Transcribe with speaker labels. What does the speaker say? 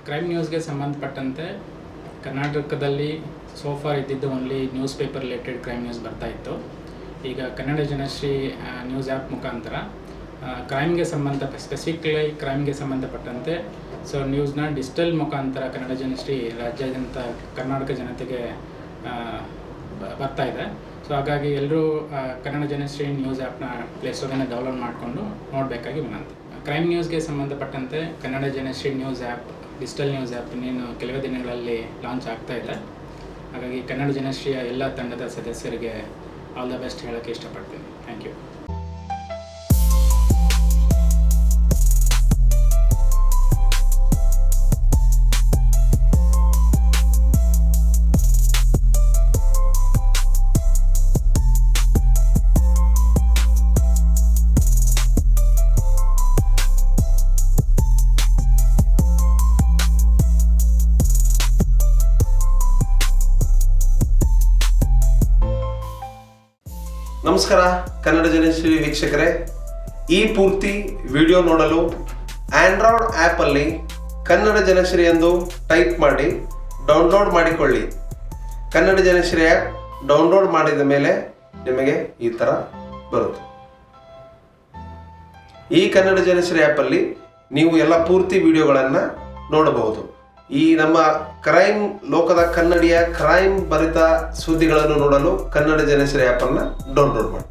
Speaker 1: Crime ನ್ಯೂಸ್ಗೆ ಸಂಬಂಧಪಟ್ಟಂತೆ ಕರ್ನಾಟಕದಲ್ಲಿ ಸೋಫಾರ್ ಇದ್ದಿದ್ದು only news paper related crime news ಬರ್ತಾ ಇತ್ತು. ಈಗ ಕನ್ನಡ ಜನಶ್ರೀ ನ್ಯೂಸ್ ಆ್ಯಪ್ ಮುಖಾಂತರ ಕ್ರೈಮ್ಗೆ ಸ್ಪೆಸಿಫಿಕ್ಲಿ ಕ್ರೈಮ್ಗೆ ಸಂಬಂಧಪಟ್ಟಂತೆ ನ್ಯೂಸ್ನ ಡಿಜಿಟಲ್ ಮುಖಾಂತರ ಕನ್ನಡ ಜನಶ್ರೀ ರಾಜ್ಯಾದ್ಯಂತ ಕರ್ನಾಟಕ ಜನತೆಗೆ ಬರ್ತಾ ಇದೆ. ಹಾಗಾಗಿ ಎಲ್ಲರೂ ಕನ್ನಡ ಜನಶ್ರೀ ನ್ಯೂಸ್ ಆ್ಯಪ್ನ ಪ್ಲೇಸ್ಟೋರಿಂದ ಡೌನ್ಲೋಡ್ ಮಾಡಿಕೊಂಡು ನೋಡಬೇಕಾಗಿ ವಿನಂತಿ. ಕ್ರೈಮ್ ನ್ಯೂಸ್ಗೆ ಸಂಬಂಧಪಟ್ಟಂತೆ Kannada Janashree news app digital news app ಇನ್ನೇನು ಕೆಲವೇ ದಿನಗಳಲ್ಲಿ ಲಾಂಚ್ ಆಗ್ತಾ ಇದೆ. ಹಾಗಾಗಿ ಕನ್ನಡ ಜನಶ್ರೀಯ ಎಲ್ಲ ತಂಡದ ಸದಸ್ಯರಿಗೆ ಆಲ್ ದ ಬೆಸ್ಟ್ ಹೇಳೋಕ್ಕೆ ಇಷ್ಟಪಡ್ತೀನಿ. Thank you.
Speaker 2: ನಮಸ್ಕಾರ ಕನ್ನಡ ಜನಶ್ರೀ ವೀಕ್ಷಕರೇ, ಈ ಪೂರ್ತಿ ವಿಡಿಯೋ ನೋಡಲು ಆಂಡ್ರಾಯ್ಡ್ ಆ್ಯಪಲ್ಲಿ ಕನ್ನಡ ಜನಶ್ರೀ ಎಂದು ಟೈಪ್ ಮಾಡಿ ಡೌನ್ಲೋಡ್ ಮಾಡಿಕೊಳ್ಳಿ. ಕನ್ನಡ ಜನಶ್ರೀ ಆ್ಯಪ್ ಡೌನ್ಲೋಡ್ ಮಾಡಿದ ಮೇಲೆ ನಿಮಗೆ ಈ ಥರ ಬರುತ್ತೆ. ಈ ಕನ್ನಡ ಜನಶ್ರೀ ಆ್ಯಪಲ್ಲಿ ನೀವು ಎಲ್ಲ ಪೂರ್ತಿ ವಿಡಿಯೋಗಳನ್ನು ನೋಡಬಹುದು. ಈ ನಮ್ಮ ಕ್ರೈಮ್ ಲೋಕದ ಕನ್ನಡಿಯ ಕ್ರೈಮ್ ಭರಿತ ಸುದ್ದಿಗಳನ್ನು ನೋಡಲು ಕನ್ನಡ ಜನಶ್ರೀ ಆ್ಯಪನ್ನು ಡೌನ್ಲೋಡ್ ಮಾಡಿ.